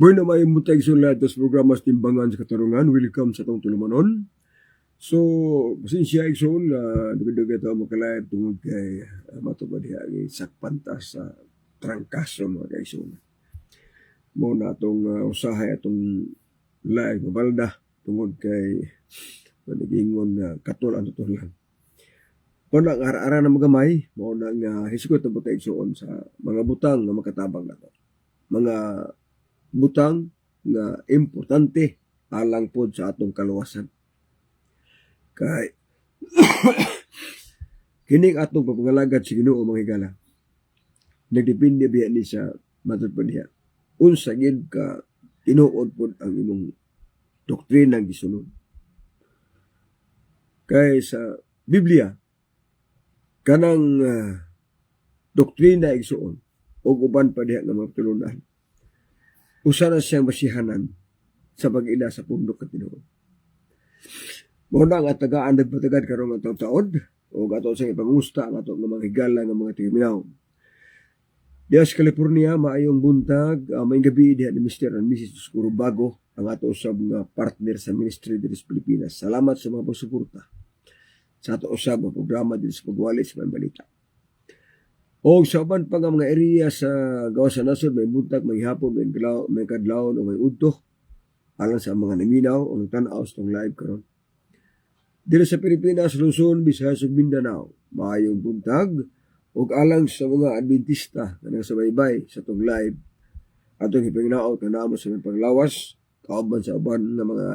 Boy na may mutay sulat sa programa sa Timbangan sa Katarungan. Welcome sa itong tulumanon. So, pasensya igsoon na nabidog ito makalive tungod kay matupad ang sakpanta sa trangkaso mga kaigsoon. Muna itong usahay atong live mabalda tungod kay manigingon katol ang tutulan. Kung ang ara-ara na magamay, mauna nga hisikot na butay igsoon sa mga butang na makatabang na to. Mga butang nga importante alang pod sa atong kaluwasan. Kay kining atong pagpangalagad sa Ginoo mga higala. Nagdepende biya ni sa matod pa niya. Unsa gid ka tinuod pod ang imong doktrina ang gisunod. Kay sa Biblia kanang doktrina igsuon ug uban pa diha nga mga tulunan. Usa na siyang masihanan sa pag-ila sa pundok kat Ginoo. Muna nga tagaan nagpatagad karong atong taod o ato sa ipangusta ang atong mga higala ng mga timinaw. Diya sa California, maayong buntag, may gabi diha ni Mr. and Mrs. Curubago, ang ato usab nga partner sa Ministry dito sa Pilipinas. Salamat sa mga pagsuporta sa ato usab nga programa dito sa pagwali sa mga balita. O sa uban pa nga mga area sa gawas sa nasod, may buntag, may hapon, may kadlawon o may udto alang sa mga naminaw o nagtanaw sa itong live karon. Dito sa Pilipinas, Luzon, Visayas ug Mindanao, maayong buntag ug alang sa mga Adventista na nagsabaybay sa itong live atong hipangnaot na namo sa mga panglawas kauban sa uban nga mga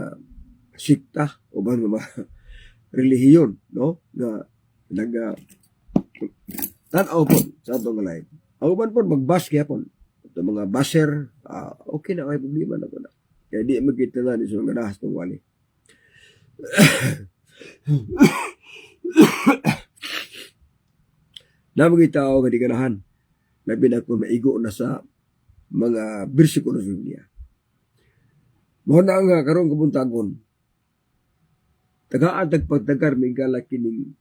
sikta uban nga mga relihiyon, no, nga tanaw po sa itong live. Ang uban po magbas gyapon ito mga baser, okay na may problema na po na kaya di magkita na ni sa mga nahas itong wali. Namang tao nga di ganahan labi na kung maigo na sa mga bersikulo sa Biblia. Muna nga karong kabuntagon tagaan tagpagtagar may gala kining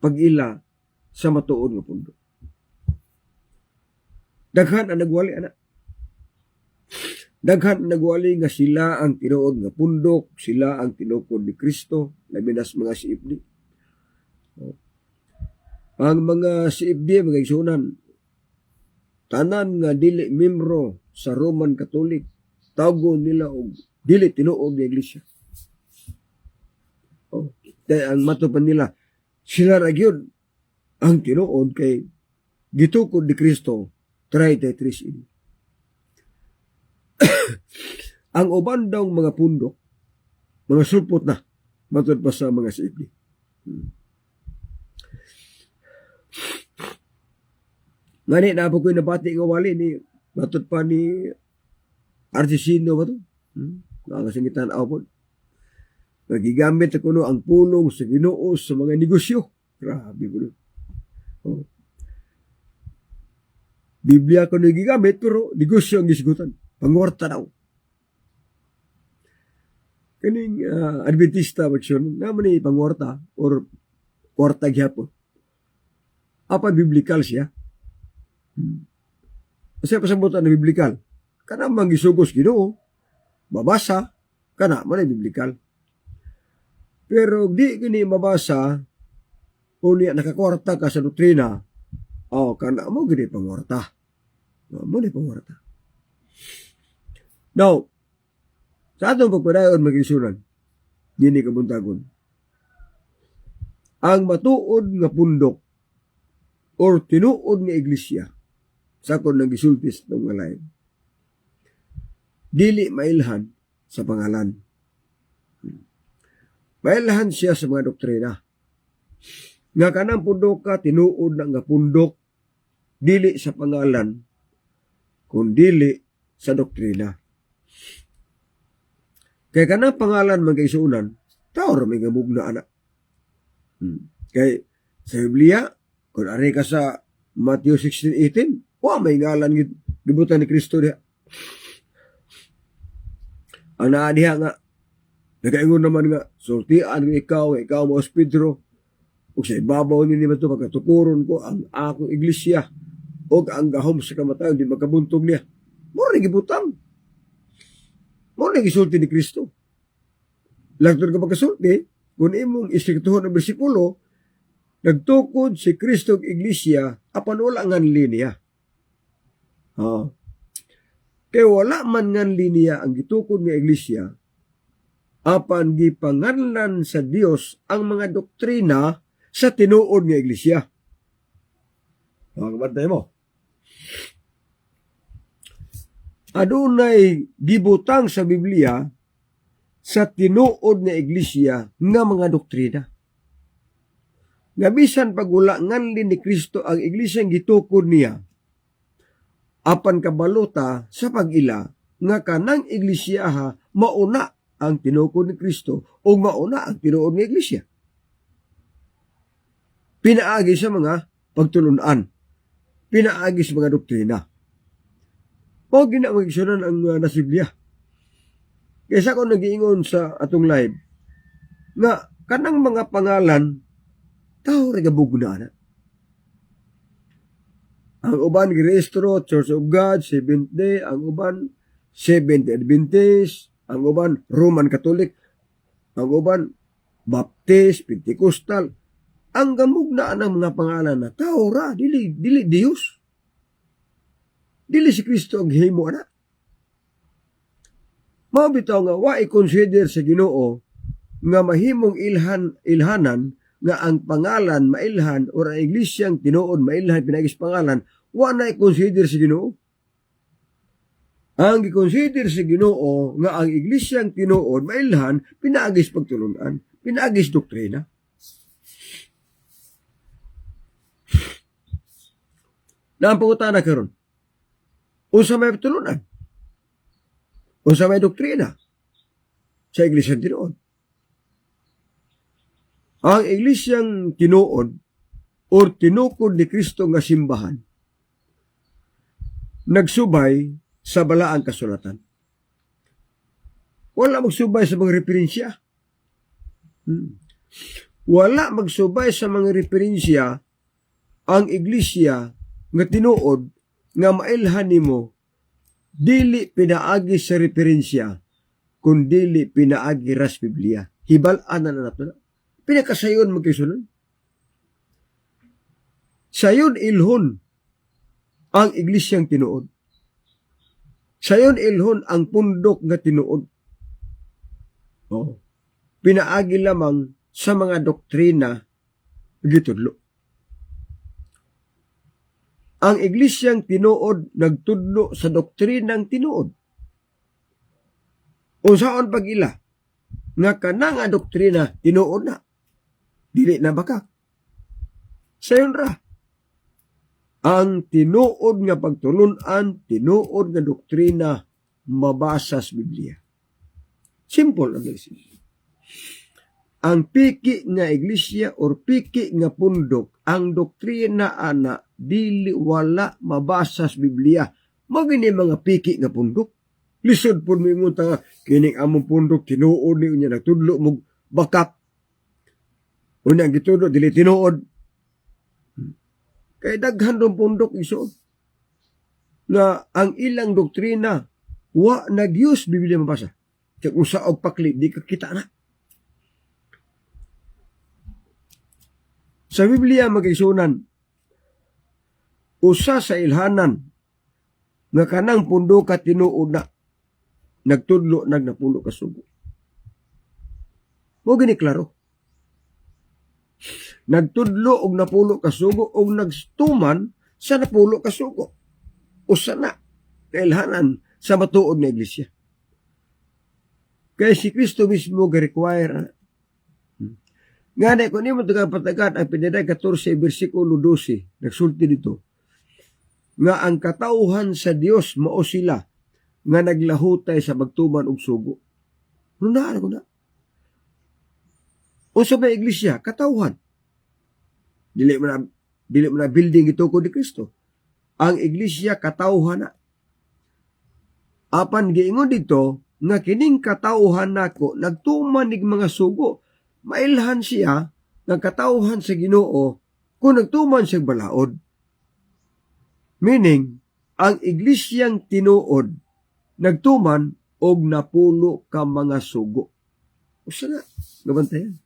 pag-ila sa matuod nga pundo. Daghan ang nagwali ana. Daghan ang nagwali nga sila ang tinuod nga pundok, sila ang tinukod ni Kristo, labi na sa mga siibdi. Ang mga siibdi, mga igsunan, tanan nga dili membro sa Roman Catholic, tawgon nila og dili tinuod nga iglesia. Kaya ang matupan nila, sila ra gyud ang tinuod kay gitukod ni Kristo 33 ini. Ang uban daw mga pundok, mga sulpot na, matod pa sa mga siibdi. Ngani na po ko'y nabati nga wali ni matod pa ni Artisino ba ito? Nakasingitan ako po. Nagigamit ako no ang pulong sa Ginoo sa mga negosyo. Grabe po. Oh. Biblia ko nagigamit pero negosyo ang gisigutan. Pangwarta daw. Kaning Adventista version naman ni pangwarta or kwarta gyapon. Apa biblikal siya? Kasi pasabutan na biblikal. Kana mang gisugos Ginoo, mabasa, kana man biblikal. Pero di kini mabasa unya nakakwarta ka sa doktrina. Kana mo gini pangwarta. Mo ni pangwarta. Now, sa atong pagpadayon mag-isunan, dini kabuntagon. Ang matuod nga pundok or tinuod nga iglesia, sakon nang gisultis ng live, dili mailhan sa pangalan. Mailhan siya sa mga doktrina. Nga kanang pundok ka, tinuod na nga pundok, dili sa pangalan, kundili sa doktrina. Kaya kanang pangalan mag-isunan, tao may gamug na anak. Kaya sa Biblia, kung ari ka sa Matthew 16:18, may ngalan gibutan ni Kristo diha. Ang naadiha nga, nagaingon naman nga, sultian ikaw mo as Pedro, ug sa ibabaw ni ito, pagkatukuron ko ang akong iglesia, o ang gahom sa kamatayon, di magkabuntog niya. Mura gibutang. Mo na gisulti ni Kristo. Lagtod ka pagkasulti, kung imong istriktuhon ang bersikulo, nagtukod si Kristo og iglesia apan wala ngan linya. Kaya wala man ngan linya ang gitukod nga iglesia apan gipanganlan sa Dios ang mga doktrina sa tinuod nga iglesia. Kabantay mo. Adunay gibutang sa Biblia sa tinuod nga iglesia nga mga doktrina. Nga bisan pagula nganlin ni Kristo ang iglesia gitukod niya, apan kabalota sa pag-ila nga kanang iglesia mauna ang tinukod ni Kristo o mauna ang tinuod nga iglesia. Pinaagi sa mga pagtulunan, pinaagi sa mga doktrina. O ginamagisunan ang nasa Biblia. Kaysa ko nag-iingon sa atong live, nga kanang mga pangalan, tao regabog na. Ang uban girehistro, Church of God, Seventh Day, ang uban Seventh Adventist, ang uban Roman Catholic, ang uban Baptist, Pentecostal. Ang gamug na ang mga pangalan na tao ra, dili Dios. Dili si Kristo ang himo na. Mabitaw nga wa i-consider sa Ginoo nga mahimong ilhanan nga ang pangalan mailhan o ang iglesyang tinuod mailhan pinagis pangalan, wa na i-consider sa Ginoo. Ang i-consider sa Ginoo nga ang iglesyang tinuod mailhan pinaagis pagtulunan, pinaagis doktrina. Na ang pangutana karon, unsa may pagtulunan? Unsa may doktrina sa iglesyang tinuod? Ang iglesyang tinuod o tinukod ni Kristo nga simbahan nagsubay sa balaang kasulatan. Wala magsubay sa mga referensya. Wala magsubay sa mga referensya ang iglesia nga tinuod nga mailhan nimo dili pinaagi sa referensya kun dili pinaagi ras Biblia. Hibal-an na nato. Pinakasayon magkisulod. Sayon ilhon ang iglesyang tinuod. Sayon ilhon ang pundok nga tinuod. Pinaagi lamang sa mga doktrina gitudlo. Ang iglesyang tinuod nagtudlo sa doktrinang tinuod. Unsaon pag-ila nga kanang nga doktrina tinuod na, dili na baka. Sayon ra. Ang tinuod nga pagtulunan, tinuod nga doktrina mabasa sa Biblia. Simple ang message. Ang piki nga iglesia or piki nga pundok, ang doktrina ana dili wala mabasa sa Biblia. Magini mga piki nga pundok. Lisod po mo ingon nga, kining among pundok, tinuod ni unya, nagtudlo mo bakak. Unya, gitudlo, dili tinuod. Kaya daghan ng pundok iso. Na ang ilang doktrina, wa nag-use Biblia mabasa. Kaya kung sa og pakli, di ka kita na. Sa Biblia magigsunan, usa sa ilhanan nga kanang pundo ka tinuod na nagtudlo nagnapulo ka sugo. Mo gini klaro. Nagtudlo og napulo ka sugo og nagstuman sa napulo ka sugo. Usa na ilhanan sa matuod nga iglesia. Kaya si Kristo mismo ga-require nga na kung mo tagapatagat ang Piniday 14 versikulo 12 nagsulti dito nga ang katauhan sa Dios mao sila nga naglahutay sa magtuman og sugo. Ano na? Unsa ba iglesia? Katauhan. Dili mo na building gitukod ni Kristo. Ang iglesia katauhan na. Apan giingon dito nga kining katauhan nako nagtuman nig mga sugo. Mailhan siya ng katauhan sa Ginoo kung nagtuman siya balaod. Meaning, ang iglesyang tinuod nagtuman og napulo ka mga sugo. Usa na, gabantayan.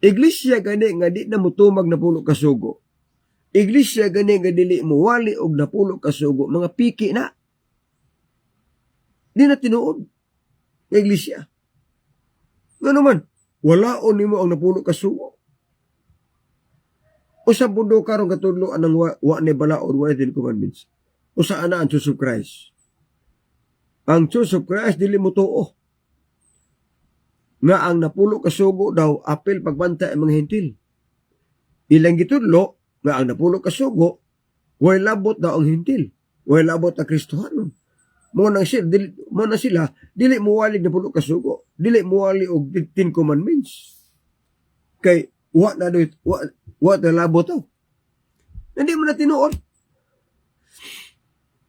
Iglesia gani nga di na mutumag napulo ka sugo. Iglesia gani nga dili muwali og napulo ka sugo, mga piki na. Di na tinuod. Iglesia. Nga naman, walaon nimo ang napulo ka sugo. Usa pundo karon katudlo anang wa ni balaod wa Ten Commandments. Usa ana ang Church of Christ. Ang Church of Christ dili mo tuo nga ang napulo ka sugo daw apil pagbanta ang mga hentil. Ilang gitudlo nga ang napulo ka sugo way labot daw ang hentil. Way labot ang Kristohanon. Mo na sila dili muwali napulo ka sugo. Dili muwali og 10 Commandments. Kay wa na labot daw. Hindi mo na tinuod.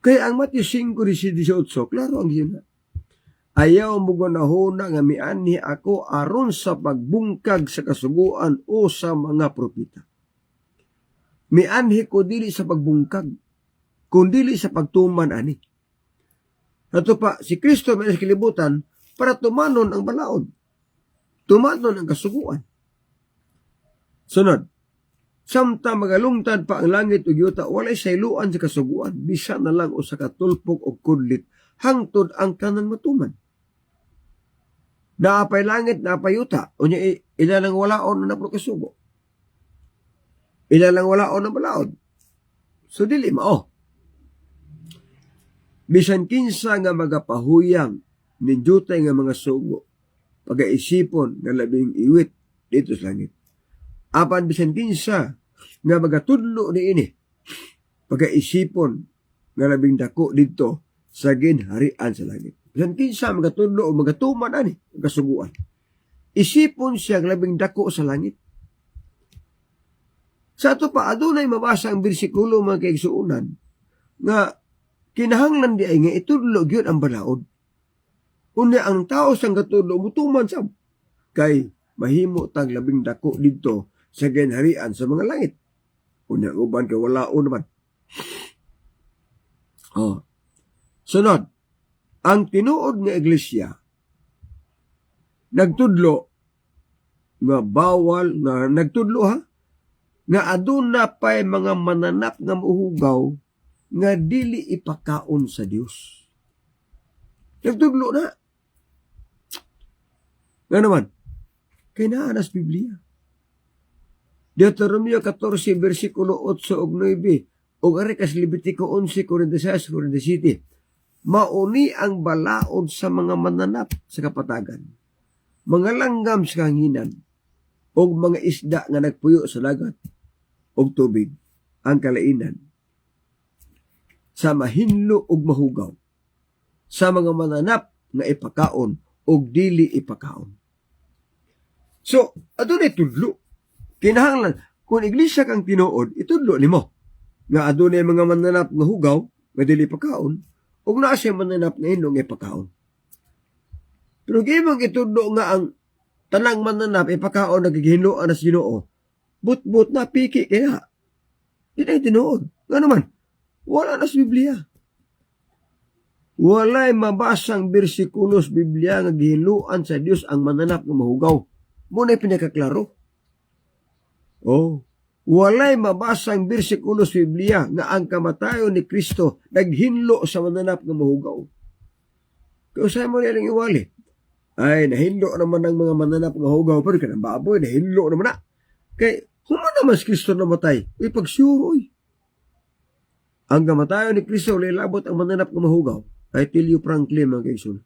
Kaya ang Matthew 5:18, klaro ang yun. Ayaw mo gunahuna nga mianhi ako aron sa pagbungkag sa kasuguan o sa mga propeta. Mianhi ko dili sa pagbungkag, kundi sa pagtuman ani. Ato pa, si Kristo may kilibutan para tumanon ang balaod. Tumanon ang kasuguan. Sunod, samta magalungtad pa ang langit ug yuta, walay sayluan sa kasuguan, bisa na lang o sa katulpok o kudlit, hangtod ang tanan matuman. Naapay langit, naapay yuta, o niya ilalang walaon na napukasugo. Ilalang walaon na balaod. So dili mao. Bisan kinsa nga magapahuyang ninjutay nga mga sugo, pagaisipon nga labing iwit dito sa langit. Apan bisan kinsa nga magatudlo niini, pagaisipon nga labing dako dito sa ginharian sa langit. Bisan kinsa magatudlo o magatuman ani kasuguan, isipon siya nga labing dako sa langit. Sa ato pa adunay mabasa ang bersikulo mga kaigsuunan nga kinahanglan di ay nga itudlo gyud ang balaod. Unya ang tao sang katudlo mutuman sab kay mahimo tag labing dako didto sa ginharian sa mga langit. Unya uban kay walaon naman. Sunod, ang tinuod nga iglesia nagtudlo nga bawal nga nagtudlo nga aduna pay mga mananap nga muhugaw nga dili ipakaon sa Dios. Nagtudlo na. Nga naman, kay naanas Biblia. Deuteronomio 14, versikulo 8 ug 9, ug ari kas Levitico 11, 46, 47, mauni ang balaod sa mga mananap sa kapatagan, mga langgam sa kanginan, ug mga isda nga nagpuyo sa dagat ug tubig, ang kalainan, sa mahinlo ug mahugaw, sa mga mananap nga ipakaon ug dili ipakaon. So, adunay tudlo. Kinahanglan, kung iglesia kang tinuod, itudlo nimo. Nga adunay mga mananap nga hugaw, nga dili ipakaon, ug naa siya mananap nga hinlo nga ipakaon. Pero gimong itudlo nga ang tanang mananap ipakaon nagiginloan na sa Ginoo, but na piki kaya. Di na tinuod. Nga naman, wala na sa Biblia. Walay mabasang bersikulos Biblia nga gihiluan sa Dios ang mananap nga mahugaw. Muna'y pinakaklaro. Walay mabasang bersikulos Biblia nga ang kamatayon ni Kristo naghinlo sa mananap nga mahugaw. Kaya sa'yo mo nilang iwali. Ay, nahinlo naman ang mga mananap nga mahugaw. Pero kanang baboy, nahinlo naman na. Kaya, human naman si Kristo namatay. Uy, pagsyuro, ang kamatayon ni Kristo, lilabot ang mananap nga mahugaw. I tell you frankly, mga kaisun.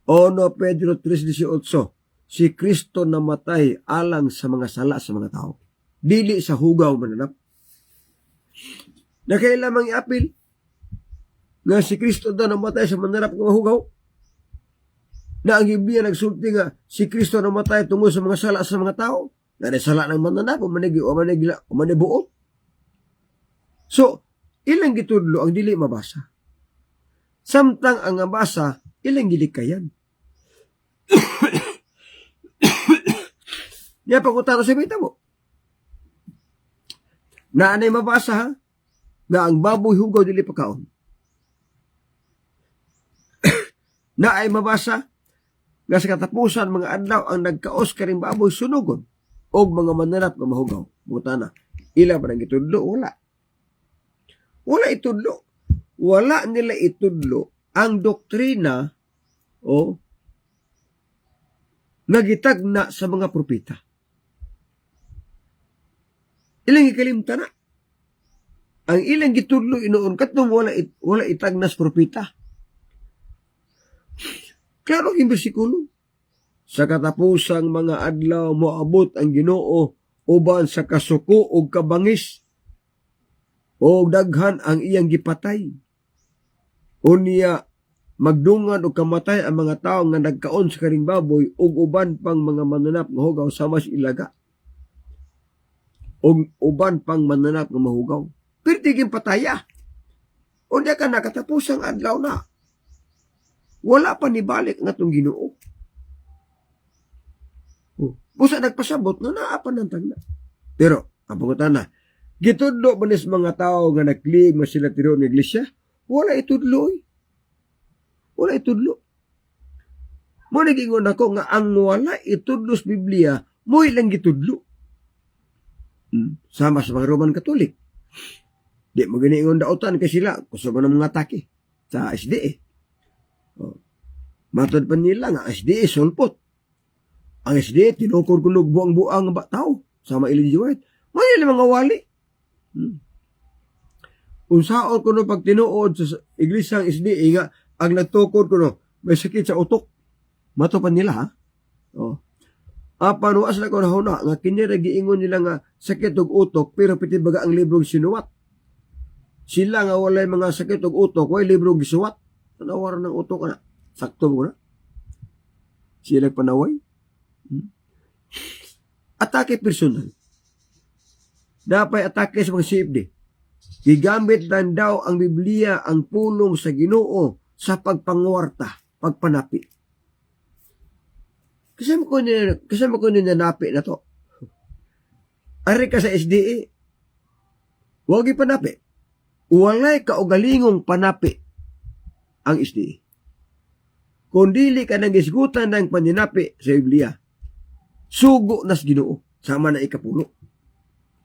Ono Pedro 3:18, si Kristo namatay alang sa mga sala sa mga tao. Dili sa hugaw mananap. Nakailamang iapil nga si Kristo daw namatay sa mananap nga mahugaw. Na ang Biblia nagsulti nga si Kristo namatay tungkol sa mga sala sa mga tao. Na sala ng mananap o manibuot. So, ilang gitudlo ang dili mabasa. Samtang ang mabasa, ilang gilikayan. Yan pag-utano sa bita mo. Na anay mabasa na ang baboy hugaw dili pakaon. na ay mabasa nga sa katapusan mga adlaw ang nagkaos karing baboy sunugon og mga mananap nga mahugaw. Butana, ila ba nang itudlo? Wala itudlo. Wala nila itudlo ang doktrina o nagitagna sa mga propeta. Ilang ikalimta na. Ang ilang gitudlo inoon katong wala itagnas propeta. Klaro yung bersikulo. Sa katapusang mga adlaw moabot ang Ginoo uban sa kasuko o kabangis o daghan ang iyang gipatay. Unya magdungan o kamatay ang mga tao nga nagkaon sa karing baboy ug uban pang mga mananap nga hugaw sa mas ilaga. O uban pang mananap nga mahugaw. Pero tiging pataya. Unya ka nakatapusang adlaw na. Wala pa ni balik nga itong Ginoo. Busa nagpasabot nga naapan ng tagna. Pero, ang pangutan na, gitudlo ba nis mga tao nga nagklig nga sila tiro ng iglesia? Wala itudlo eh. Wala itudlo. Mo nagingon ako nga ang wala itudlo sa Biblia, mo ilang gitudlo. Sama sa mga Roman Katolik. Di mo giniingon dautan kay sila, kusa ba ng mga atake sa SDA. Matod pa nila nga SDA sulpot. Ang SDA tinukor kunog buang-buang nga tao sama Ellen G. White. May mga wali. Unsaon ko no pag tinuod sa iglesia ng SDA nga ang nagtukod ko no may sakit sa utok. Mato pa nila ha. Panuas na ko na huna nga kinira giingon nila nga sakit og utok pero piti baga ang librong sinuwat. Sila nga walay mga sakit og utok, way librong gisuwat. Panawar ng utok na. Sakto mo na. Sila panaway. Atake personal. Dapat atake sa mga CFD. Gigamit lang daw ang Biblia ang pulong sa Ginoo sa pagpangwarta, pagpanapi. Kasama ko nila napi na to. Ari ka sa SDA. Huwag ipanapi. Walay kaugalingong panapi ang SDA. Kung dili ka nang isgutan ng paninapi sa Biblia, sugo nas Ginoo sama na ikapulo.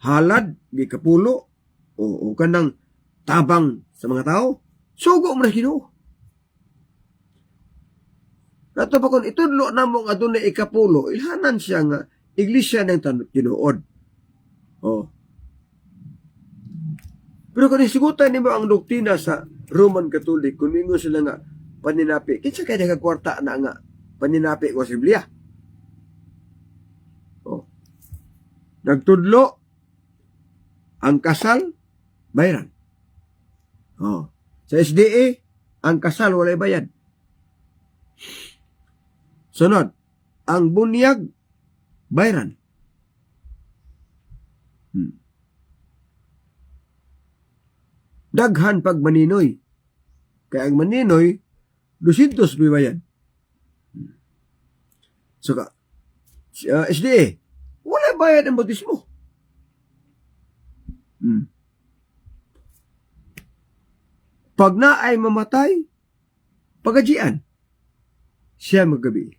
Halad, ikapulo, o kanang tabang sa mga tao, sugo mo na Ginoo. Nato pa kung itudlo na mo nga doon na ikapulo, ilhanan siya nga iglesia ng tinuod. Pero kung isigutan nimo ang doktrina sa Roman Catholic, kung ingon sila nga paninapi, kinsa kaya nagkakwarta na nga paninapi ko sa Biblia? Nagtudlo ang kasal, bayaran. Sa SDA, ang kasal walay bayad. Sunod, ang bunyag, bayaran. Daghan pag maninoy. Kaya ang maninoy, 200 bibayan. So, SDA, wala bayad ang bautismo. Pag na ay mamatay, pagajian, siya maggabi.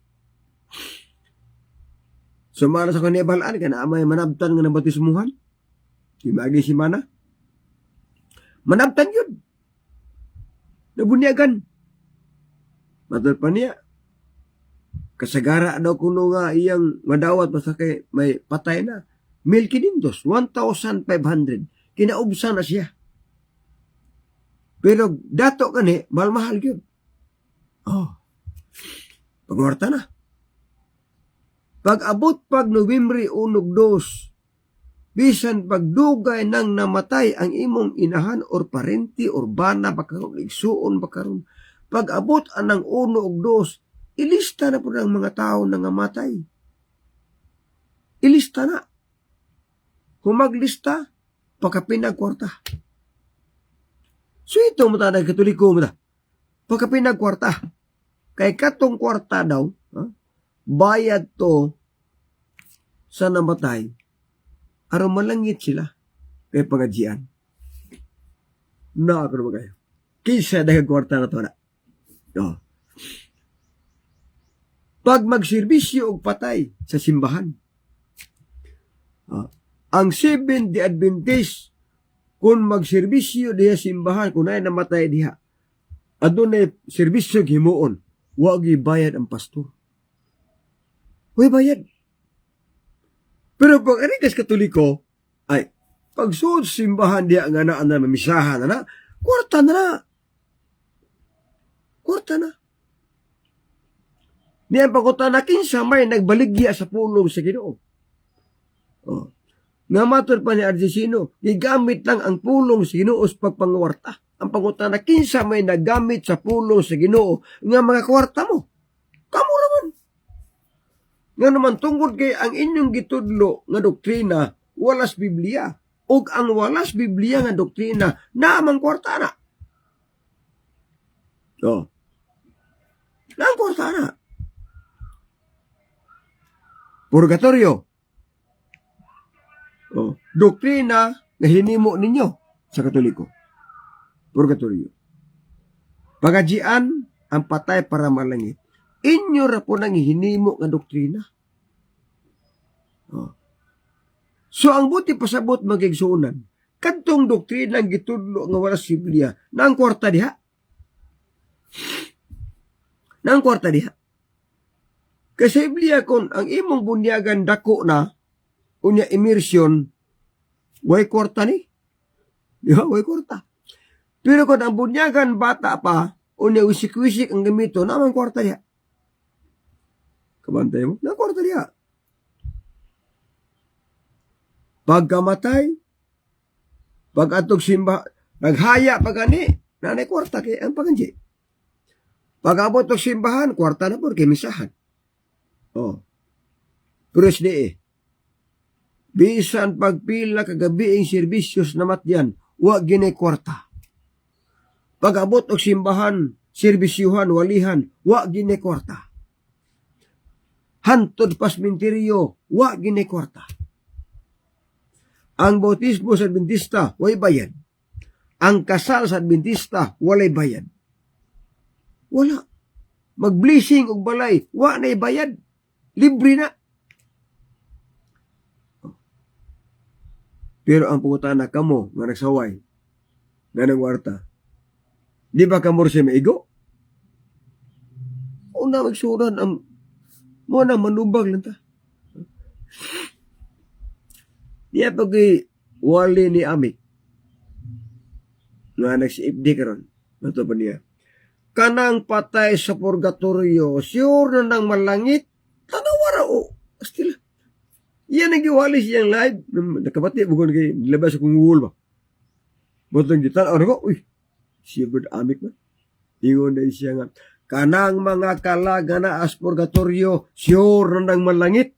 So, mara sa kanya balaan, ka na amay manabtan nga ng bautismuhan. Imagine si Mana. Manabtan yun. Nabunyagan. Matod pa niya. Kasagara daw kuno nga iyang madawat basta kay may patay na. 1,500, 1,500. Kinaubsan na siya. Pero dato kani, mahal yun. Pagwarta na. Pag abot pag Nobyembre 1-2, bisan pagdugay nang namatay ang imong inahan or parente or bana bakaron igsuon bakaron pag abot anang 1 ug 2 ilista na po ng mga tao na namatay. Ilista na. Humaglista pagkapinagkwarta. So ito mo ta Katoliko mo ta. Pagkapinagkwarta. Kay katong kwarta daw, bayad to sa namatay. Araw malangit sila kay pangajian. Na ako naman kayo. Kisa dahil kwarta na to na. pag magserbisyo og patay sa simbahan. Ang Seventh-day Adventist, kung magserbisyo diha simbahan, kung ay namatay diha, adunay serbisyo himuon, wa gibayad ang pastor. Way bayad. Pero pag arikas Katoliko, ay, pag suod simbahan diha nga na mamisahan na, kwarta na. Kwarta na. Niyan pagkutan na kinsa may nagbaligya sa pulong sa Ginoo. Nga matod pa ni Argesino, gigamit lang ang pulong sa Ginoo sa pagpangwarta. Ang pagkutan na kinsa may nagamit sa pulong sa Ginoo nga mga kwarta mo. Kamo naman. Nga naman tungkol kay ang inyong gitudlo nga doktrina, walas Biblia. O ang walas Biblia nga doktrina, naamang kwarta na. Naamang kwarta na. Purgatorio. Doktrina na hinimo ninyo sa Katoliko. Purgatorio. Pagajian ang patay para malangit. Inyo ra po nang hinimo nga doktrina. So ang buti pasabot magigsuunan, kadtong doktrina ang gitudlo nga wala sa Biblia, nang kwarta diha. Nang kwarta diha. Kasi Biblia kung ang imong bunyagan dako na, unya immersion, way kwarta ni. Di ba? Way kwarta. Pero kung ang bunyagan bata pa, unya wisik-wisik ang gamito, naman kwarta diha. Kabantay mo? Nang kwarta diha. Pagkamatay, pag-atog simba, naghaya pagani, nanay kwarta kay ang paganji. Pag-abot og simbahan, kwarta na po kay misahan. Pero bisan pagpila kagabi ang serbisyos na matyan, wa ginay kwarta. Pag-abot og simbahan, serbisyuhan, walihan, wa ginay kwarta. Hantod pas minteryo, wa ginay kwarta. Ang bautismo sa Adventista, way bayad. Ang kasal sa Adventista, walay bayad. Wala. Mag-blessing og balay, wa na'y bayad. Libre na. Pero ang pungutana kamo, nga nagsaway, nga nagwarta, di ba kamo siya maigo? Una magsuran, mo na manubag lang ta. Diya pag wali ni Ami nga nagsiipdi karon nato pa niya kanang patay sa purgatorio sure na nang malangit tanawara o astila yan ang giwali siyang live nakabati bugon kay labas akong wall ba botong gitan ano ko uy siya good amik ba ingon na siya nga kanang mga kalaga na as purgatorio sure na nang malangit.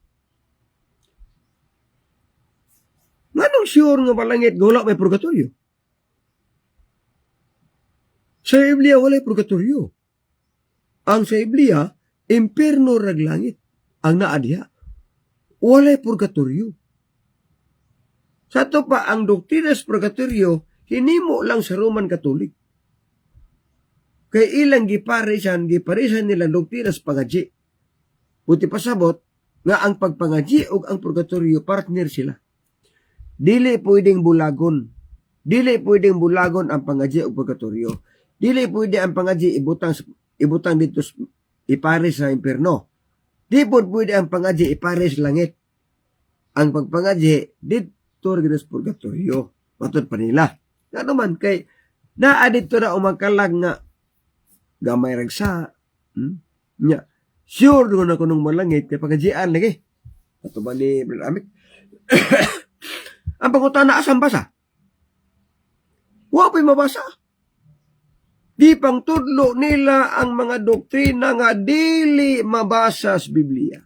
Anong sure nga malangit nga wala may purgatorio? Sa Biblia wala purgatorio. Ang sa Biblia, impierno rag langit. Ang naadya, wala purgatorio. Sa ito pa, ang doktrina sa purgatorio, hinimo lang sa Roman Catholic. Kay ilang giparisan nilang doktrina sa pangadji. Buti pasabot, nga ang pagpangadji o ang purgatorio, partner sila. Dili pwedeng bulagon. Dili pwedeng bulagon ang pangadji o purgatorio. Dili pwede ang pangadji ibutang dito ipares sa impierno. Di po pwede ang pangadji ipares langit. Ang pagpangadji dito rin sa purgatorio. Matod pa nila. Nga naman kay naadito na umangkalag nga gamay ragsa. Nya sure doon ako nung malangit kay pangadjian lagi. Ato ba ni Brother Amik? Ang pangutana asang basa? Wa pa'y mabasa. Di pang tudlo nila ang mga doktrina nga dili mabasa sa Biblia.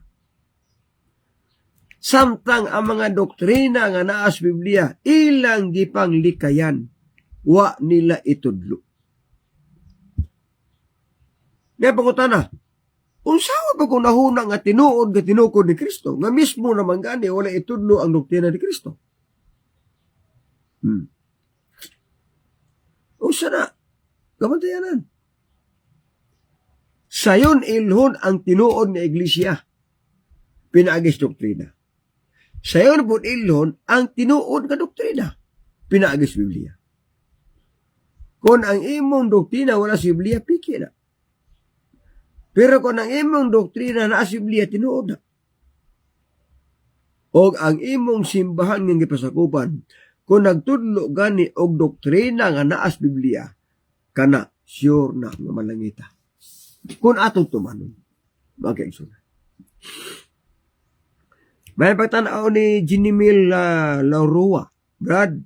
Samtang ang mga doktrina nga naa sa Biblia, ilang di pang likayan, wa nila itudlo. Nga pangutana, unsaon ba kung nahuna nga tinuod nga tinukod ni Kristo, nga mismo naman gani wala itudlo ang doktrina ni Kristo? Unsa na? Kamantayanan. Sayon ilhon ang tinuod nga iglesia. Pinaagis doktrina. Sayon po ilhon ang tinuod nga doktrina. Pinaagis Biblia. Kung ang imong doktrina wala sa Biblia, piki na. Pero kung ang imong doktrina na sa Biblia, tinuod na. O ang imong simbahan ng gipasakupan, kung nagtudlo gani og doktrina nga naas Biblia, kana sure na nga malangita. Kung atong tumanon, magkaigsunan. May pagtanaw ni Ginimil Laurua, Brad,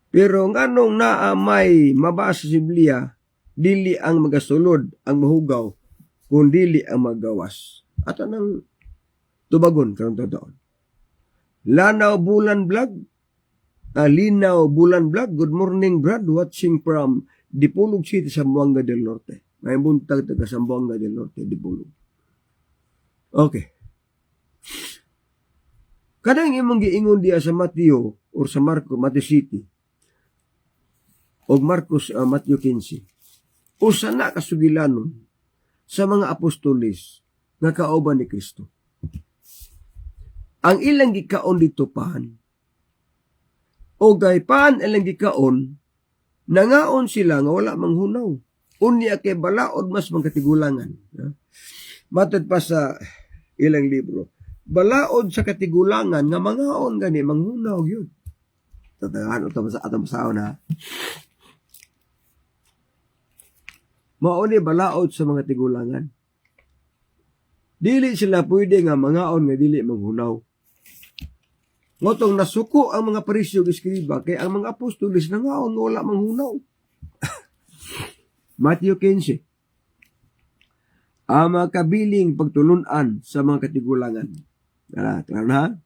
pero nganong naa may mabasa sa Biblia, dili ang magasulod ang mahugaw, kung dili ang magawas. At anang tubagon karong taon. Linaw Bulan Vlog, good morning Brad, watching from Dipolog City, Zamboanga del Norte. May buntag taga Zamboanga del Norte, Dipolog. Okay. Kanang imong giingon diya sa Mateo or sa Matthew City o Marcos, Matthew 15. Usa na kasugilanon sa mga apostolis nga kauban ni Kristo. Ang ilang gikaon dito pahan o gaypan ilang gikaon nangaon sila nga wala manghunaw. Unya kay balaod mas magkatigulangan. Matod pa sa ilang libro. Balaod sa katigulangan nga mangaon gani manghunaw yun. Tatagaan ito sa atong sao na. Mauni balaod sa mga tigulangan. Dili sila pwede nga mangaon nga dili manghunaw. Ngotong nasuko ang mga parisyo ug eskriba kay ang mga apostolis nangaon nga wala manghunaw. Matthew 15. Ang mga kabiling pagtulunan sa mga katigulangan. Tara na.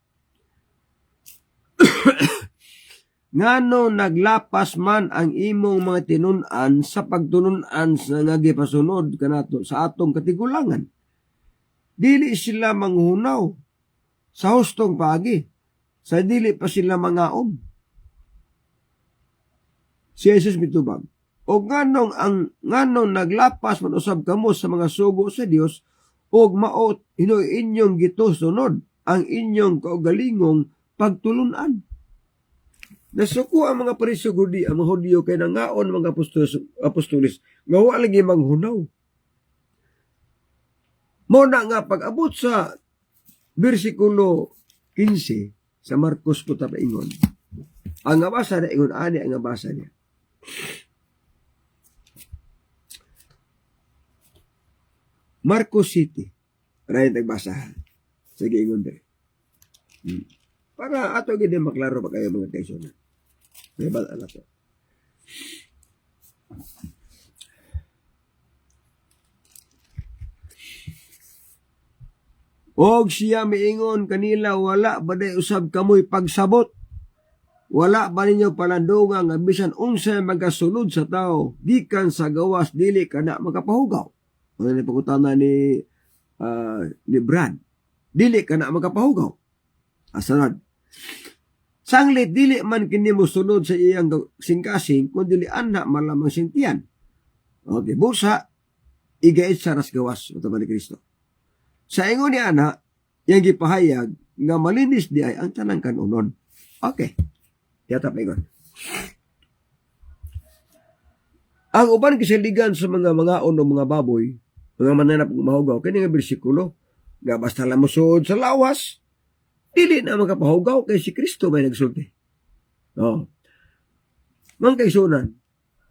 Ngano naglapas man ang imong mga tinunan sa pagtununan sa nga gipasunod kanato sa atong katigulangan. Dili sila manghunaw sa hustong pagi. Sa dili pa sila mangaon. Si Jesus mitubag. O nganong naglapas man usab kamo sa mga sugo sa Dios og maot inyong gitusunod ang inyong kaugalingong pagtulunan. Nasuko ang mga parisyo gudi ang mga Hudyo kay nangaon mga apostolis nga wala lagi manghunaw. Mo na nga pag-abot sa bersikulo 15 sa Marcos ko tapaingon. Ang nabasa na ingon ani ang nabasa niya. Marcos City. Ray nagbasahan. Sige ingon dere. Para ato gid maklaro pa kayo mga kaigsunan. May bala na to. Og siya miingon kanila wala ba day usab kamoy pagsabot? Wala ba ninyo palandungan nga bisan unsay magasulod sa tao gikan sa gawas dili kana makapahugaw? Ano ni pagutana ni Brad? Dili kana makapahugaw. Asanad. Sanglit dili man kini mosulod sa iyang singkasing kun dili anha malamang sintian. Okay, busa igait sa ras gawas utaban ni Kristo. Sa ingon ni ana, yang gipahayag nga malinis di ay ang tanang kanunon. Okay. Yata pa ingon. Ang uban kisaligan sa mga o mga baboy, mga mananap ng mahugaw, kani nga bersikulo, nga basta lamusod sa lawas, dili na makapahugaw kay si Kristo may nagsulti. No. Mga kaisunan,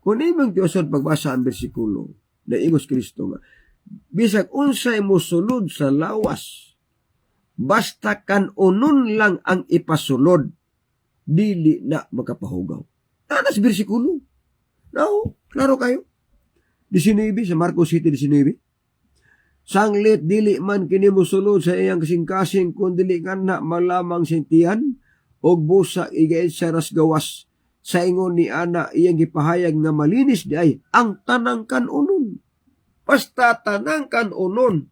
kung imong tiyosod pagbasa ang bersikulo, na ingos Kristo nga, bisag unsay mo sulod sa lawas, basta kanunon lang ang ipasulod, dili na makapahugaw. Tanas bersikulo. No, klaro kayo. 19 sa Marcos City 19. Sanglit dili man kini mosulod sa iyang kasing-kasing kun dili kana malamang sintihan og busa igait sa ras gawas. Sa ingon ni ana iyang gipahayag nga malinis di ay ang tanang kanunon. Basta tanang kanunon.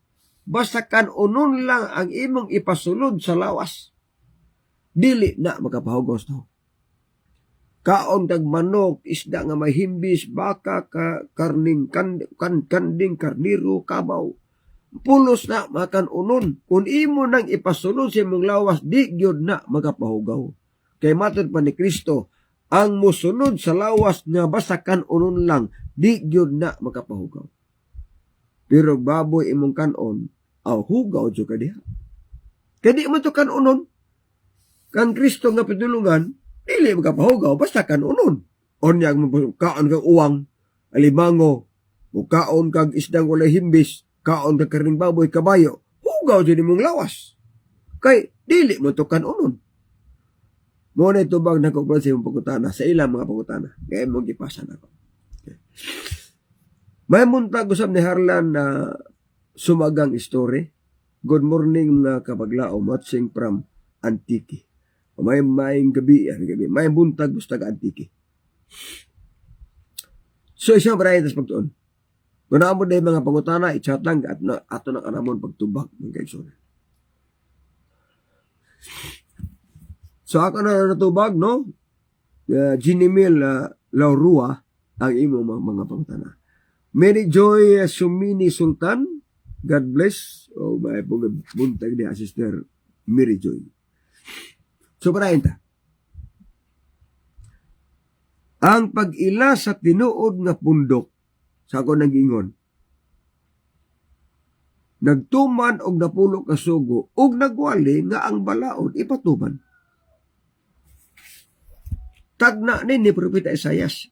Basta kanunon lang ang imong ipasulod sa lawas. Dili na makapahugaw to. kaon kag manok, isda nga may himbis, baka, kanding, karniro, kabaw. Pulos na makan unon. Kung imo nang ipasulod sa imong lawas, di gyud na magapahugaw. Kay matod pa ni Kristo, ang musunod sa lawas nga basta kan unon lang, di gyud na magapahugaw. Pero baboy imong kanon, hugaw jud ka diha. Kaya di mo to kan unon. Kang Kristo nga pinulungan, dili magapahugaw, basta kan unon. Onyag mo kaon kag uwang, alimango, kaon kag isdang walay himbis, kaon kag karning baboy, kabayo, hugaw dyan mong lawas. Kay, dili mo to kanunon. Muna ito bang nakuplan sa imong pagkutana, sa ilang mga pagkutana. Kaya mong gipasan ako. Okay. May muntag usab ni Harlan na sumagang story. Good morning mga kabaglao, matching from Antique. May maing gabi, may buntag gusto ka Antique. So, isang varietas pagtuon. Kung naamo na mga pangutana, i-chat lang at ato na kanamon pagtubak ng kaigsoon. So ako na natubag, no? Ginimil Laurua ang imo mga pangutana. Mary Joy Sumini Sultan, God bless. O may buntag ni Sister Mary Joy. So parahin ta. Ang pag-ila sa tinuod nga pundok, sa ako nag-ingon, nagtuman og napulo ka sugo, og nagwali nga ang balaod ipatuman. Tagna ni Propeta Isaias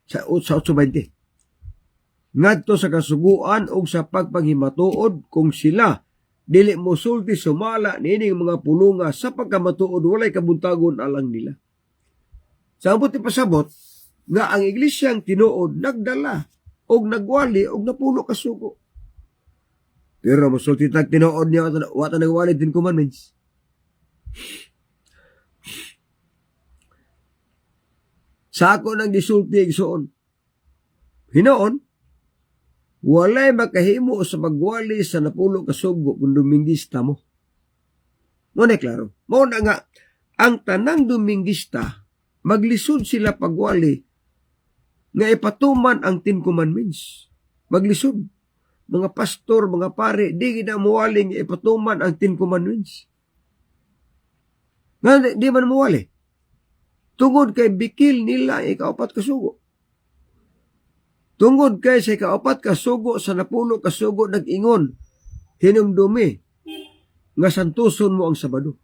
sa 8:20. Ngadto sa kasuguan og sa pagpanghimatuod kung sila dili mosulti sumala nining mga pulunga sa pagkamatuod walay kabuntagon alang nila. Sa amot ipasabot nga ang iglesyang tinuod nagdala og nagwali og napulo ka sugo. Pero mosulti tag tinuod niya wata nagwali din commandments. Sa ako nang gisulti igsoon. Hinoon, walay makahimo sa pagwali sa napulo ka sugo kung Dominguista mo. Muna klaro. Muna nga, ang tanang Dominguista, maglisod sila pagwali nga ipatuman ang 10 Commandments. Maglisod. Mga pastor, mga pare, di ginamuwaling ipatuman ang 10 Commandments. Nga, di man muwali. Tungod kay bikil nila ikaapat kasugo. Tungod kay sa ikaapat kasugo sa napulo kasugo nag-ingon, hinumdumi nga santuson mo ang Sabado.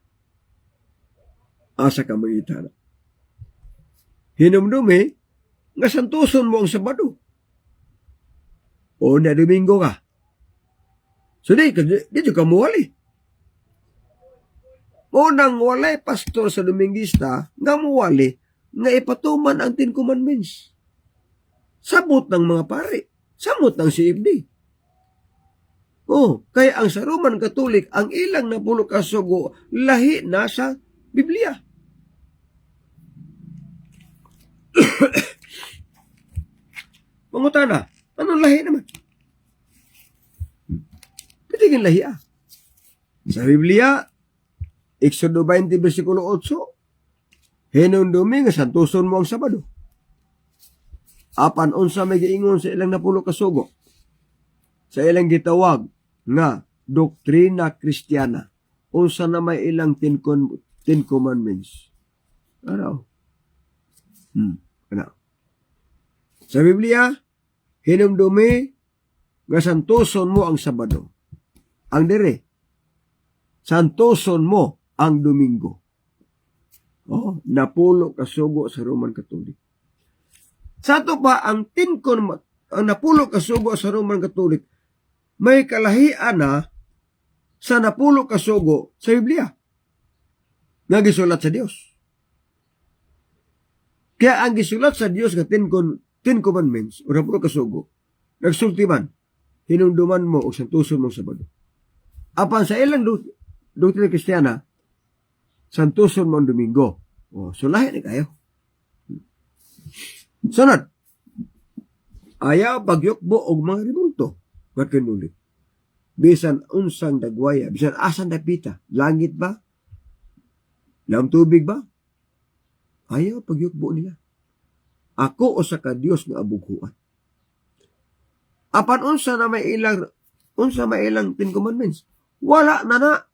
Asa ka mangitana. Hinumdumi nga santuson mo ang Sabado. O na Domingo ka. So di ka muwali. Unang walay pastor sa Dominguista nga muwali nga ipatuman ang 10 Commandments. Sabot ng mga pare. Sabot ng CFD. Kaya ang sa Roman Katolik, ang ilang napulo ka sugo, lahi na sa Biblia. Mangutana, anong lahi naman? Pitigin lahi Sa Biblia, Exodo 20, versikulo 8, hinundumi nga santuson mo ang Sabado. Apan unsa may giingon sa ilang napulo ka sugo. Sa ilang gitawag nga doktrina Kristiyana. Unsa na may ilang 10 Commandments. Ano? Ano? Sa Biblia, hinumdumi nga santuson mo ang Sabado. Ang dire, santuson mo ang Domingo. Napulo kasugo sa Roman Katolik. Sa ito pa, ang napulo kasugo sa Roman Katolik, may kalahian na sa napulo kasugo sa Biblia. Nagisulat sa Dios. Kaya ang gisulat sa Dios nga 10 Commandments o napulo kasugo, nagsulti man, hinumduman mo o santuson mo sa Sabado. Apan sa ilang doktrina Kristiyana, santuson mo ang Domingo. So lahi ni kayo. Sunod, ayaw pagyukbo og mga ribulto. Magkanulit. Bisan unsang dagwaya, bisan asan dapita, langit ba? Lam tubig ba? Ayaw pagyukbo nila. Ako o sa ka Dios nga abuguan. Apan unsa may ilang 10 commandments? Wala na.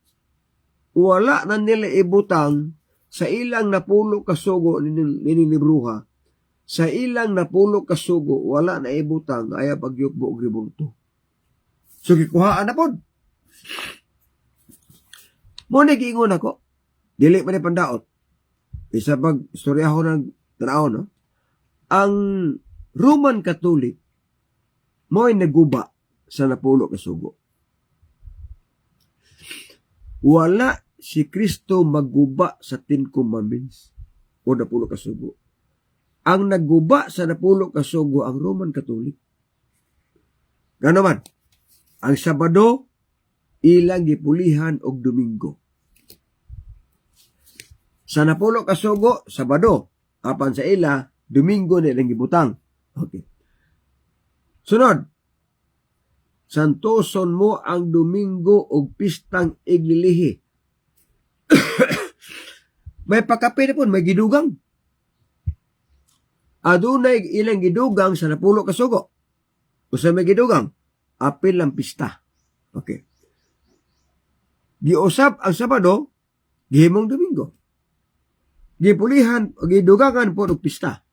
Wala na nila ibutang sa ilang napulo kasugo ni libruha. Sa ilang napulo kasugo, wala na ibutang ayaw pagyukbo og ribulto. So gikuhaan na pod. Mo ni giingon ako. Dili man ni pandaot. Isa pag istoryaho ng tanaw, no? Ang Roman Catholic mo'y naguba sa napulo kasugo. Wala si Kristo magguba sa 10 commandments o napulo kasugo. Ang nagguba sa napulo kasugo ang Roman Catholic. Ganoman, ang Sabado ilang gipulihan og Domingo. Sa napulo kasugo, Sabado, apan sa ila, Domingo na ilang gibutang. Okay. Sunod, santoson mo ang Domingo og pistang iglilihi. May pakape na po, may gidugang. Adunay ilang gidugang sa napulo kasugo. Usa may gidugang, apil ang pista. Okay. Giusap ang Sabado, gihimong Domingo. Gipulihan o gidugangan po og pista.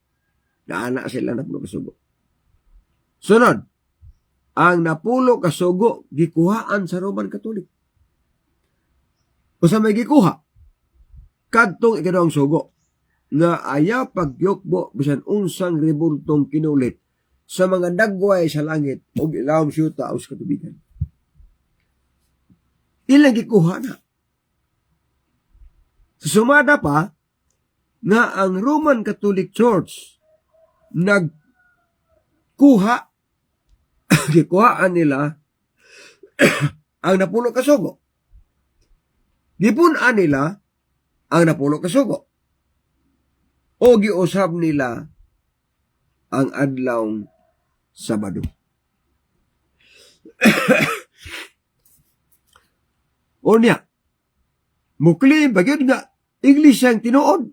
Naana sila napulo kasugo. Sunod, ang napulo kasugo gikuhaan sa Roman Catholic. Usa may gikuha kadtong ikaduhang sugo nga ayaw pagyukbo bisan unsang ribultong kinulit sa mga dagway sa langit ug ilawom syuta o sa katubigan. Ilang gikuha na. Sumada pa nga ang Roman Catholic Church nagkuha gikuhaan nila ang napulo kasugo. Gipunan nila ang napulo kasugo. O giusab nila ang adlawng Sabado. O niya, mukli bagyod nga iglesia ang tinuod.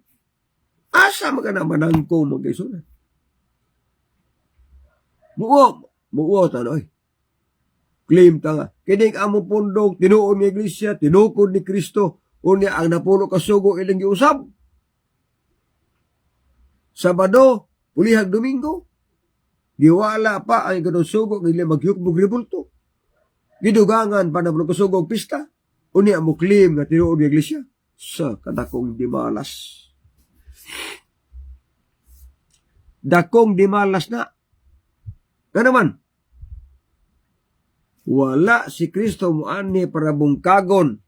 Asa man ka naman ang kong mag-isunan? Muo tanoy. Claim ta nga. Kining amo pundong tinuod ng iglesia, tinukod ni Kristo, unya ang napulo kasugo ilang giusab. Sabado, pulihag Domingo, giwala pa ang ganun sugo ng ilang magyukbog ribulto. Gidugangan pa na kasugo og pista, unya mo claim nga tinuod ng iglesia. Sa kadakong di malas. Dakong di malas na. Kanaman, wala si Kristo mo ani para bungkagon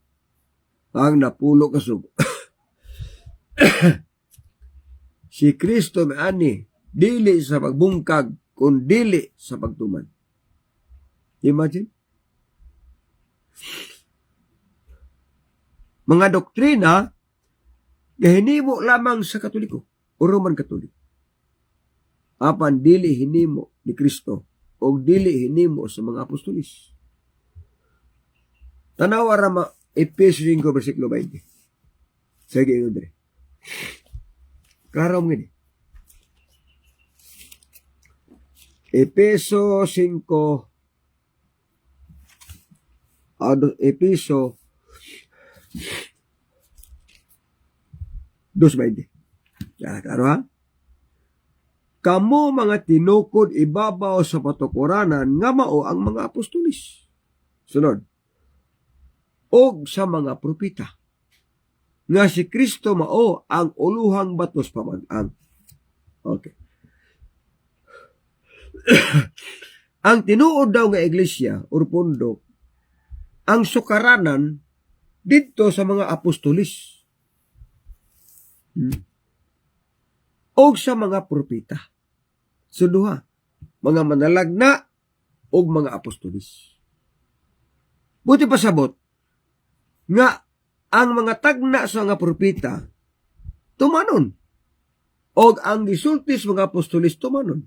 ang napulo kasugo. Si Kristo mo ani dili sa pagbungkag kun dili sa pagtuman. Imagine? Mga doktrina gahinimo lamang sa Katoliko o Roman Catholic. Apan dili hinimo ni Kristo o dili hinimo sa mga apostolis. Tanawa rama Efeso 5 versikulo 20. Sige yun dire. Klaro mo gini. Efeso 5 Efeso 2:20. Klaro ha? Kamo mga tinukod ibabaw sa patukuranan nga mao ang mga apostolis. Sunod. Og sa mga propeta. Nga si Kristo mao ang uluhang batos pamag-ang. Okay. Ang tinuod daw nga iglesia or pundok, ang sukaranan dito sa mga apostolis. Og sa mga propeta. Suduha, mga manalagna og mga apostolis. Buti pasabot nga ang mga tagna sa mga propeta tumanon. Og ang gisulti sa mga apostolis tumanon.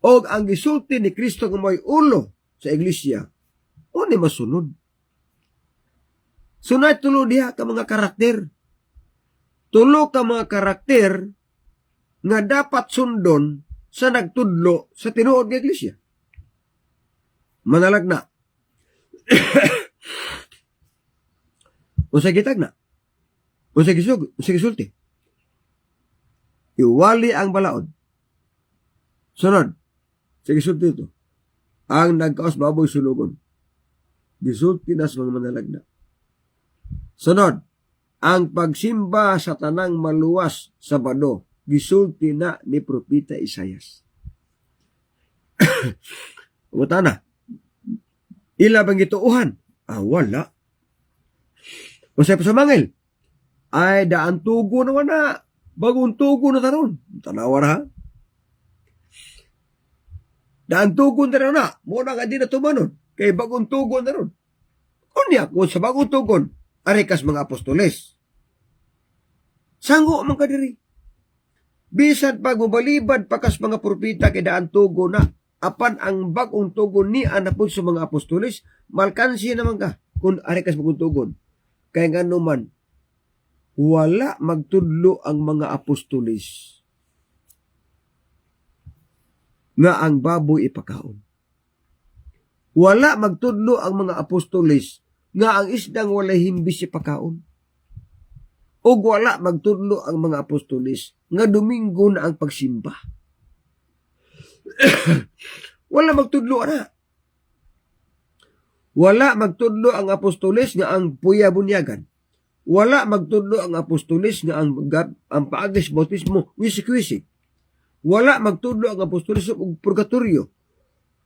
Og ang gisulti ni Kristo nga may ulo sa iglesia o ni masunod. Sunay tulo diha ka mga karakter. tulo ka mga karakter nga dapat sundon sa nagtudlo sa tinuod nga iglesia. Manalag na. Unsa gitag na? Unsa gisulti? Iwali ang balaod. Sunod. Sige sulti ito. Ang nagkaos baboy sulugon. Gisulti na sa mga manalagna. Sunod. Ang pagsimba sa tanang maluwas sa bado. Gisulti na ni Propeta Isayas. Umuta na. Ila bang gituuhan? Wala. Masaya pa sa mangil. Ay, daan tugo naman na. Bagong tugo na taron. Tanawar ha? Daan tugo na rin na. Muna nga din na tumanon. Kay bagong tugo na rin. Kunya, kung sa bagong tugon, arikas mga apostoles. Sango man kadiri. Bisan pag mabalibad pakas mga propita kay daan tugo na. Apan ang bagong tugon ni anapod sa mga apostoles, malkansi naman ka kung arikas bagong tugon. Kaya nga naman, wala magtudlo ang mga apostoles nga ang baboy ipakaon. Wala magtudlo ang mga apostoles nga ang isdang walay himbis ipakaon. O wala magtudlo ang mga apostoles nga Domingo na ang pagsimba. Wala magtudlo na. Wala magtudlo ang apostoles nga ang puya bunyagan. Wala magtudlo ang apostoles nga ang paagis bautismo wisik-wisik. Wala magtudlo ang apostoles og purgatorio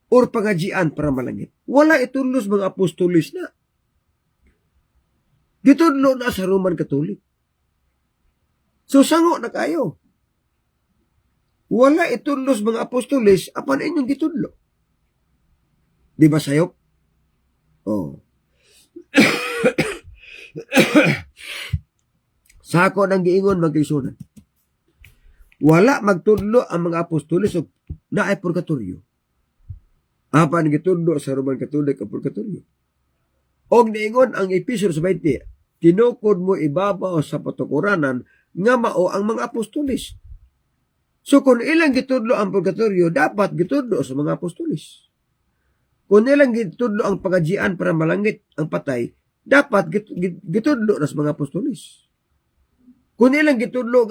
or pangajian para malangit. Wala itudlos mga apostoles na. Gitudlo na sa Roman Catholic. So sango na kayo. Wala itudlos mga apostoles apan inyong gitudlo. Di ba sayop? Oh. Sako ng giingon magkaisunan. Wala magtudlo ang mga apostoles o naay purgatorio. Apan gitudlo sa Roman Catholic ang purgatorio. Og niingon ang Episod 20, tinukod mo ibabaw sa patukuranan nga mao ang mga apostoles. So kung ilang gitudlo ang purgatorio, dapat gitudlo sa mga apostoles. Kung ilang gitudlo ang pagajian para malangit ang patay, dapat gitudlo na sa mga apostoles. Kung ilang gitudlo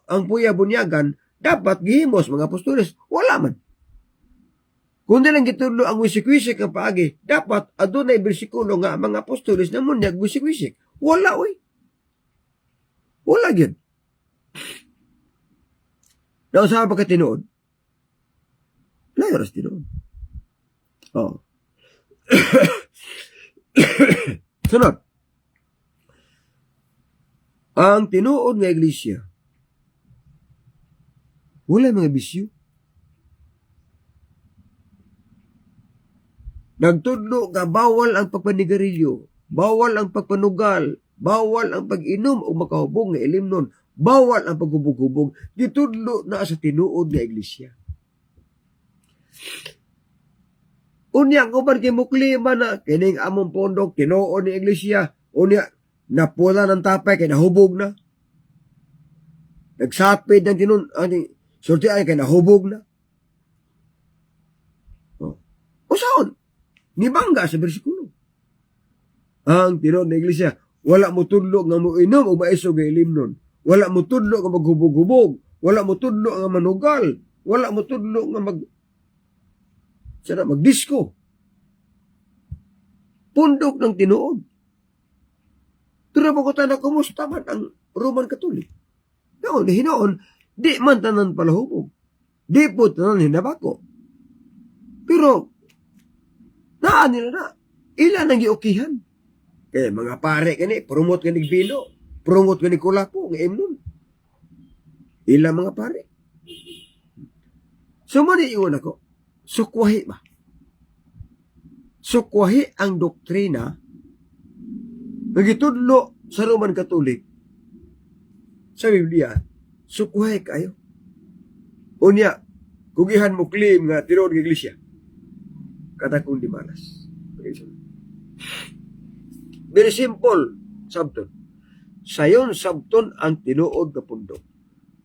ang puya bunyagan, dapat gihimos mga apostoles. Wala man. Kung ilang gitudlo ang wisik-wisik ang paagi, dapat adunay bersikulo nga mga apostoles na munyag wisik-wisik. Wala, oy. Wala yun. Nausahan pa ka tinuod? Layoras tinuod. Oh. Sunod. Ang tinuod nga iglesia, wala mga bisyo. Nagtudlo nga bawal ang pagpanigarilyo, bawal ang pagpanugal, bawal ang pag-inom o makahubog nga ilimnon, bawal ang paghubog-hubog. Gitudlo na sa tinuod nga iglesia. Unya ko ba kay muklima na kining among pondok tinuod ni iglesia, unya napula ng tapay kay nahubog na. Nagsapid ng sulti ay kay nahubog na. Usaon? Nibangga sa bersikulo. Ang tinuod na iglesia, wala mo tudlo nga mo inom o maiso nga ilimnon. Wala mo tudlo nga maghubog-hubog. Wala mo tudlo nga manugal. Wala mo tudlo nga magdisko. Pundok ng tinuod. Pero ko tanan kumusta man ang Roman Catholic. Noon, hinoon, di man tanan palahubog. Di po tanan hinabako. Pero, naan nila na. Ilan ang giukihan. Kaya mga pare kani, promote kani bino. Promote kani kulapo, ng emnon. Ilan mga pare. So, maniingon ako, sukwahi ba? Sukwahi ang doktrina nagitudlo sa Roman Catholic sa Biblia, sukwahi kayo. Unya, kugihan mo claim nga tinuod ng iglesia. Katakong di malas. Very simple, sabton. sayon sabton ang tinuod nga pundok.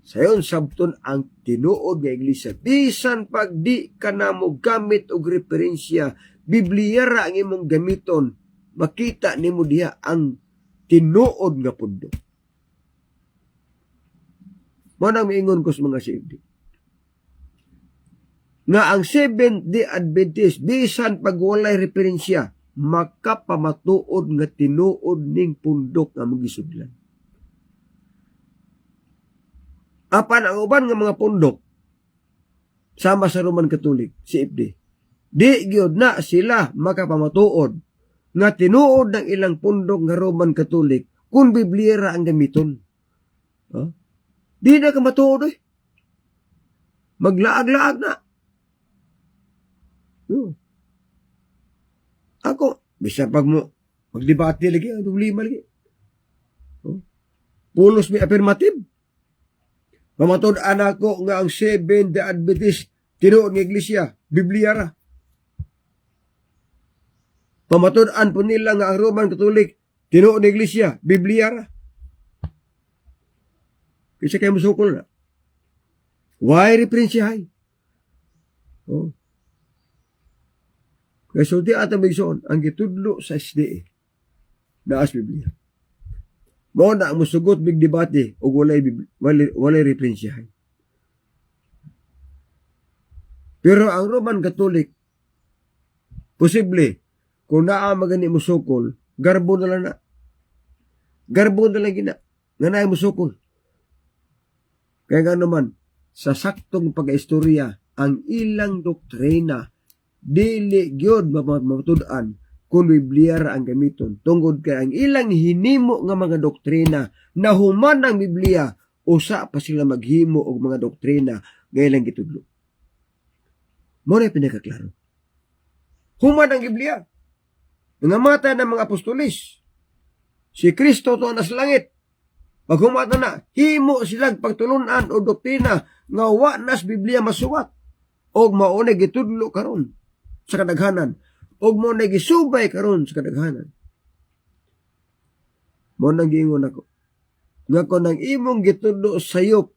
Sayon sabton ang tinuod nga iglesia. Bisan pag di ka na mo gamit og referensya, Biblia ra ang imong gamiton, makita nimo diha ang tinuod nga pundok. Mo nang miingon ko sa mga safety. Nga ang Seventh-day Adventist, bisan pag walay referensya, makapamatuod nga tinuod ning pundok nga magisudlan. Apan ang uban nga mga pundok, sama sa Roman Catholic, CFD, di gyud na sila makapamatuod nga tinuod ng ilang pundok nga Roman Catholic kung Biblia ra ang gamiton. Huh? Di na ka matuod eh. Maglaag-laag na. Ako, bisa pag mo magdebate lagi, ang problema lagi. Pulos may affirmative. Pamatod anak ko nga ang Seventh-day Adventist tinuod ng iglesia, Biblia ra. Pamatod-an po nila nga ang Roman Catholic tinuod ng iglesia, Biblia ra. Kasi kayo musukol na. Why referensyahay? Oh. Kaya sulti at ang bigsoon, ang gitudlo sa SDA na as Biblia. Mao na ang musugot big debate o walay referensyahay. Pero ang Roman Catholic, posible, kung naa magani musukol, garbo na lang na. Garbo na lang gina. Nga na musukol. Kaya nga naman, sa saktong pag-istorya, ang ilang doktrina, dili gyud matudan kung Biblia ra ang gamiton. Tungod kay ang ilang hinimo nga mga doktrina na human ang Biblia, usa pa sila maghimo og mga doktrina nga ilang gitudlo. Mo na pinakaklaro. Human ang Biblia. Nga mata ng mga apostolis. Si Kristo to nas langit. Pag humata na, himo silang pagtulunan o doktrina nga wa nas Biblia masuwat. Og maunay gitudlo karon sa kadaghanan. Og maunay gisubay karon sa kadaghanan. Mo nang giingon ako. Nga kung nang imong gitudlo sayop,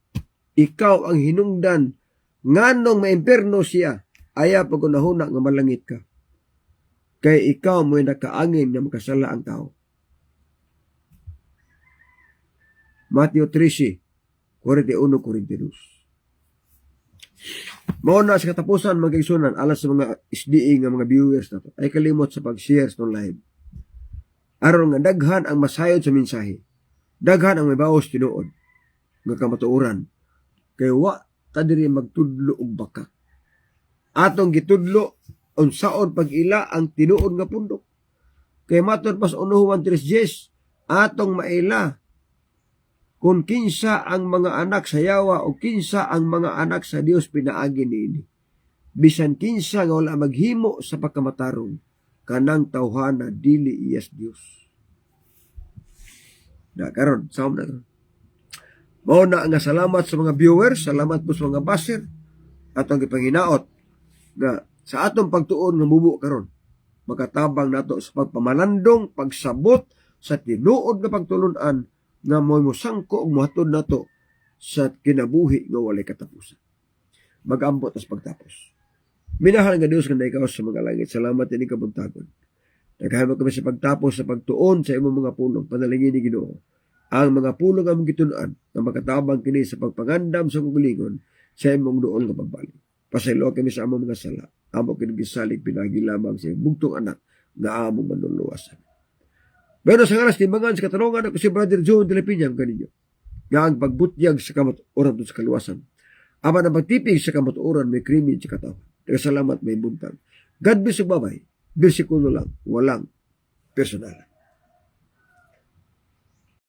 ikaw ang hinungdan nganong maimperno siya, aya pag unahuna nga malangit ka. Kay ikaw mo'y nakaangin nga makasala ang tao. Mateo 13, 41-42. Mao na sa katapusan mga igsunan alas sa mga SDA nga mga viewers nato ay kalimot sa pag-share sa live. Aron nga daghan ang masayod sa mensahe. Daghan ang mabawas tinuod nga kamatuoran. Kay wa ta diri magtudlo og baka. Atong gitudlo unsaon pag-ila ang tinuod nga pundok. Kay matud pas 1:3 atong maila kung kinsa ang mga anak sa yawa o kinsa ang mga anak sa Dios pinaagi niini. Bisan kinsa nga wala maghimo sa pagkamatarong, kanang tawhana dili iyas Dios. Na karon, saom na karon. Mao na nga salamat sa mga viewers, salamat po sa mga baser, atong gipanginaot nga sa atong pagtuon nga mubo karon, makatabang nato sa pagpamalandong, pagsabot sa tinuod nga pagtulunan nga mo'y musangko og mohatod nato sa kinabuhi nga walay katapusan. Mag-ambot as pagtapos. Minahal nga Dios nga ikaw sa mga langit. Salamat ini kabuntagon. Nagahimo kami sa pagtapos sa pagtuon sa imong mga pulong. Panalangin ni Ginoo ang mga pulong nga mong gitun-an na makatabang kini sa pagpangandam sa kugulingon sa imong duol nga pagbalik. Pasaylo kami sa among mga sala. Amo kini gisalig pinagi lamang sa bugtong anak nga among manluluwasan. Pero sa ngaras timbangan sa katanungan ako si Brother John de la Piña kaninyo nga ang pagbutyag sa kamatuoran sa kaluwasan. Aman ang pagtipig sa kamatuoran may krimen sa katawan. Salamat may buntag. God bless you, babay. Bersikulo lang, walang personal.